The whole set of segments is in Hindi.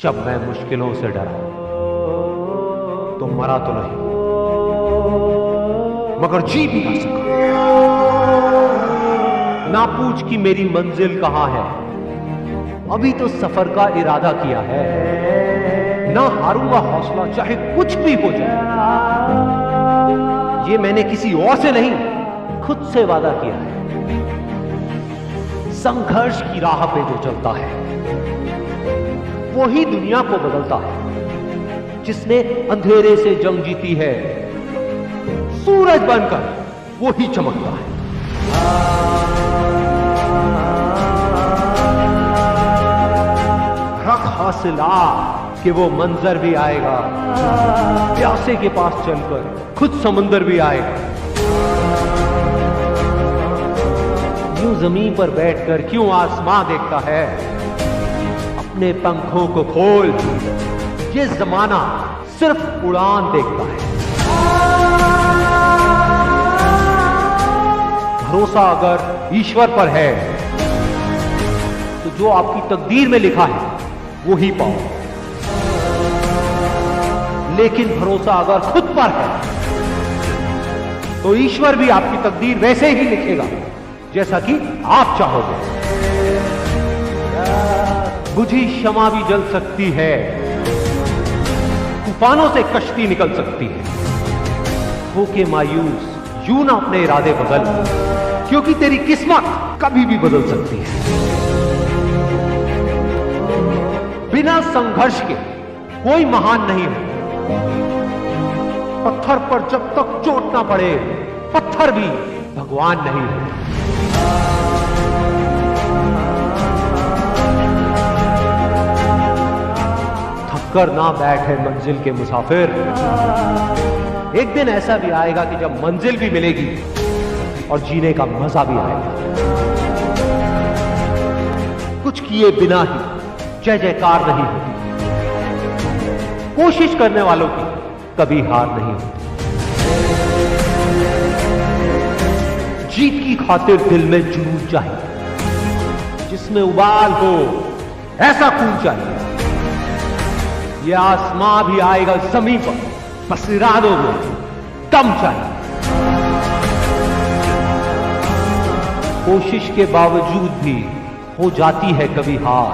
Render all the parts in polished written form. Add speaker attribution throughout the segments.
Speaker 1: जब मैं मुश्किलों से डरा तो मरा तो नहीं मगर जी भी ना सका। ना पूछ कि मेरी मंजिल कहां है, अभी तो सफर का इरादा किया है। ना हारूंगा हौसला चाहे कुछ भी हो जाए, ये मैंने किसी और से नहीं खुद से वादा किया है। संघर्ष की राह पे जो चलता है वो ही दुनिया को बदलता है। जिसने अंधेरे से जंग जीती है, सूरज बनकर वो ही चमकता है। रख हौसला कि वो मंजर भी आएगा, प्यासे के पास चलकर खुद समंदर भी आएगा। यूं जमीन पर बैठकर क्यों आसमां देखता है, अपने पंखों को खोल, ये जमाना सिर्फ उड़ान देखता है। भरोसा अगर ईश्वर पर है तो जो आपकी तकदीर में लिखा है वो ही पाओ, लेकिन भरोसा अगर खुद पर है तो ईश्वर भी आपकी तकदीर वैसे ही लिखेगा जैसा कि आप चाहोगे। बुझी शमा भी जल सकती है, तूफानों से कश्ती निकल सकती है। होके मायूस यूं ना अपने इरादे बदल, क्योंकि तेरी किस्मत कभी भी बदल सकती है। बिना संघर्ष के कोई महान नहीं है। पत्थर पर जब तक चोट ना पड़े, पत्थर भी भगवान नहीं है। थककर ना बैठे मंजिल के मुसाफिर, एक दिन ऐसा भी आएगा कि जब मंजिल भी मिलेगी और जीने का मजा भी आएगा। कुछ किए बिना ही जय जयकार नहीं होती, कोशिश करने वालों की कभी हार नहीं होती। जीत की खातिर दिल में जुनून चाहिए, जिसमें उबाल हो ऐसा खून चाहिए। यह आसमां भी आएगा जमीन पर, बस इरादों में दम चाहिए। कोशिश के बावजूद भी हो जाती है कभी हार,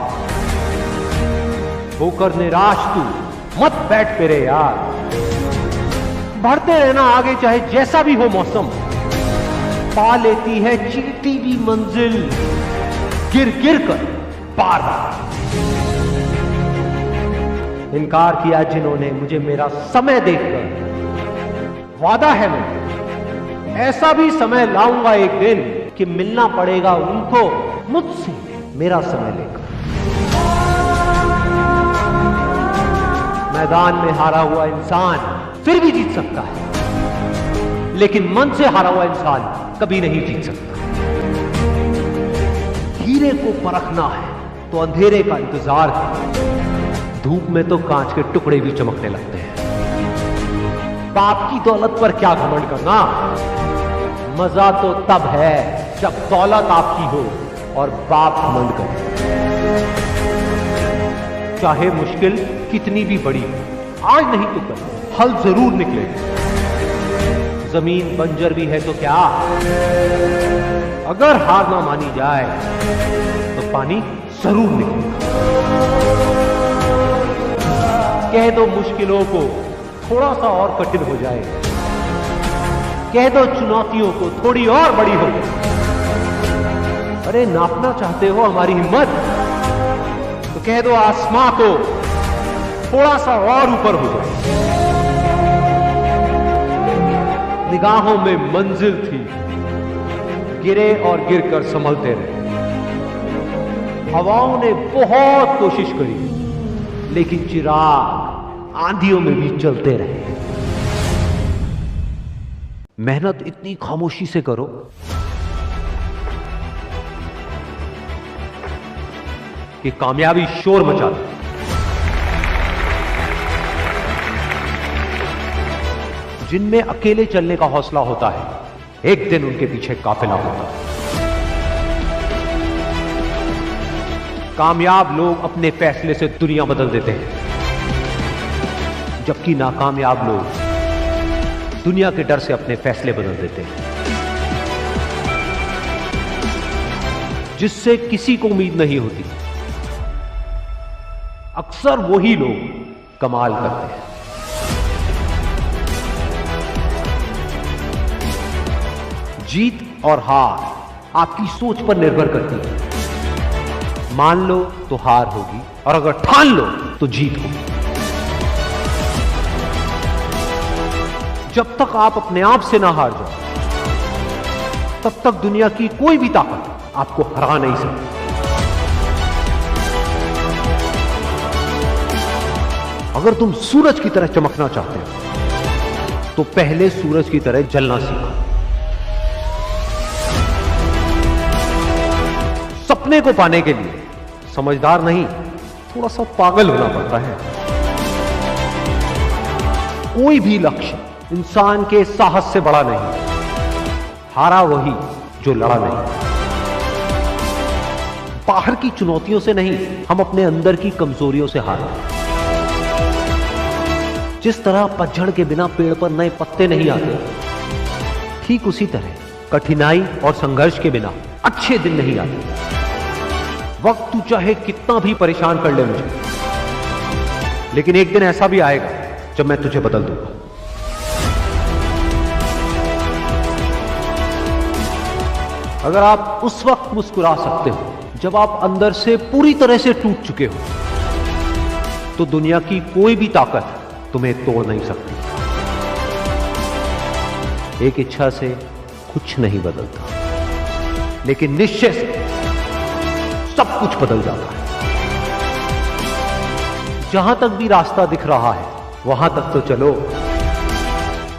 Speaker 1: होकर निराश तू मत बैठ पेरे यार। बढ़ते रहना आगे चाहे जैसा भी हो मौसम, पा लेती है चीटी भी मंजिल गिर गिर कर पार। इनकार किया जिन्होंने मुझे मेरा समय देखकर, वादा है मैं ऐसा भी समय लाऊंगा एक दिन कि मिलना पड़ेगा उनको मुझसे मेरा समय लेकर। मैदान में हारा हुआ इंसान फिर भी जीत सकता है, लेकिन मन से हारा हुआ इंसान कभी नहीं जीत सकता। हीरे को परखना है तो अंधेरे का इंतजार है। धूप में तो कांच के टुकड़े भी चमकने लगते हैं। बाप की दौलत पर क्या घमंड करना, मजा तो तब है जब दौलत आपकी हो और बाप घमंड करे। चाहे मुश्किल कितनी भी बड़ी हो, आज नहीं तो कल हल जरूर निकलेगा। जमीन बंजर भी है तो क्या, अगर हार ना मानी जाए तो पानी जरूर निकलेगा। कह दो मुश्किलों को थोड़ा सा और कठिन हो जाए, कह दो चुनौतियों को थोड़ी और बड़ी हो जाए। अरे नापना चाहते हो हमारी हिम्मत, तो कह दो आसमां को थोड़ा सा और ऊपर हो जाए। निगाहों में मंजिल थी, गिरे और गिरकर संभलते रहे। हवाओं ने बहुत कोशिश करी, लेकिन चिराग आंधियों में भी चलते रहे। मेहनत इतनी खामोशी से करो कि कामयाबी शोर मचा दे। जिनमें अकेले चलने का हौसला होता है, एक दिन उनके पीछे काफिला होता है। कामयाब लोग अपने फैसले से दुनिया बदल देते हैं, जबकि नाकामयाब लोग दुनिया के डर से अपने फैसले बदल देते हैं। जिससे किसी को उम्मीद नहीं होती, अक्सर वही लोग कमाल करते हैं। जीत और हार आपकी सोच पर निर्भर करती है। मान लो तो हार होगी, और अगर ठान लो तो जीत होगी। जब तक आप अपने आप से ना हार जाओ, तब तक दुनिया की कोई भी ताकत आपको हरा नहीं सकती। अगर तुम सूरज की तरह चमकना चाहते हो, तो पहले सूरज की तरह जलना सीखो। सपने को पाने के लिए समझदार नहीं, थोड़ा सा पागल होना पड़ता है। कोई भी लक्ष्य इंसान के साहस से बड़ा नहीं। हारा वही जो लड़ा नहीं। बाहर की चुनौतियों से नहीं, हम अपने अंदर की कमजोरियों से हारे। जिस तरह पतझड़ के बिना पेड़ पर नए पत्ते नहीं आते, ठीक उसी तरह कठिनाई और संघर्ष के बिना अच्छे दिन नहीं आते। वक्त तू चाहे कितना भी परेशान कर ले मुझे, लेकिन एक दिन ऐसा भी आएगा जब मैं तुझे बदल दूंगा। अगर आप उस वक्त मुस्कुरा सकते हो जब आप अंदर से पूरी तरह से टूट चुके हो, तो दुनिया की कोई भी ताकत तुम्हें तोड़ नहीं सकती। एक इच्छा से कुछ नहीं बदलता, लेकिन निश्चय से सब कुछ बदल जाता है। जहां तक भी रास्ता दिख रहा है, वहां तक तो चलो।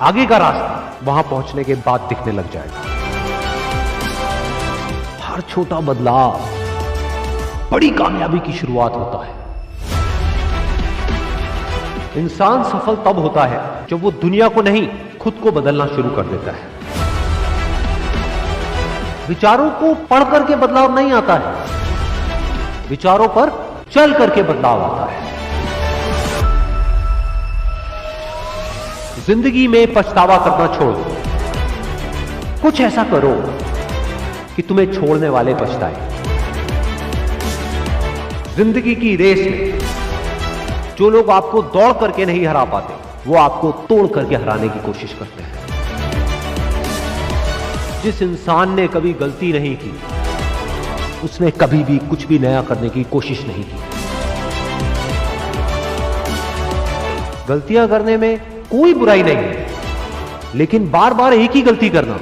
Speaker 1: आगे का रास्ता वहां पहुंचने के बाद दिखने लग जाएगा। हर छोटा बदलाव बड़ी कामयाबी की शुरुआत होता है। इंसान सफल तब होता है जब वो दुनिया को नहीं, खुद को बदलना शुरू कर देता है। विचारों को पढ़ करके बदलाव नहीं आता है, विचारों पर चल करके बदलाव आता है। जिंदगी में पछतावा करना छोड़ दो। कुछ ऐसा करो कि तुम्हें छोड़ने वाले पछताए। जिंदगी की रेस में जो लोग आपको दौड़ करके नहीं हरा पाते, वो आपको तोड़ करके हराने की कोशिश करते हैं। जिस इंसान ने कभी गलती नहीं की, उसने कभी भी कुछ भी नया करने की कोशिश नहीं की। गलतियां करने में कोई बुराई नहीं है, लेकिन बार बार एक ही गलती करना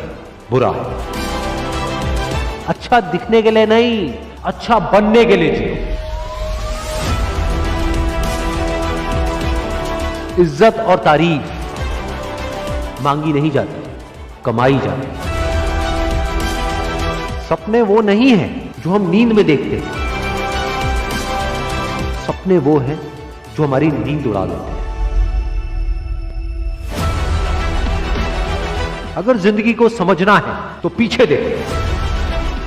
Speaker 1: बुरा है। अच्छा दिखने के लिए नहीं, अच्छा बनने के लिए जियो। इज्जत और तारीफ मांगी नहीं जाती, कमाई जाती। सपने वो नहीं है जो हम नींद में देखते हैं, सपने वो हैं जो हमारी नींद उड़ा देते हैं। अगर जिंदगी को समझना है तो पीछे देखो,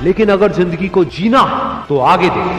Speaker 1: लेकिन अगर जिंदगी को जीना है तो आगे देखो।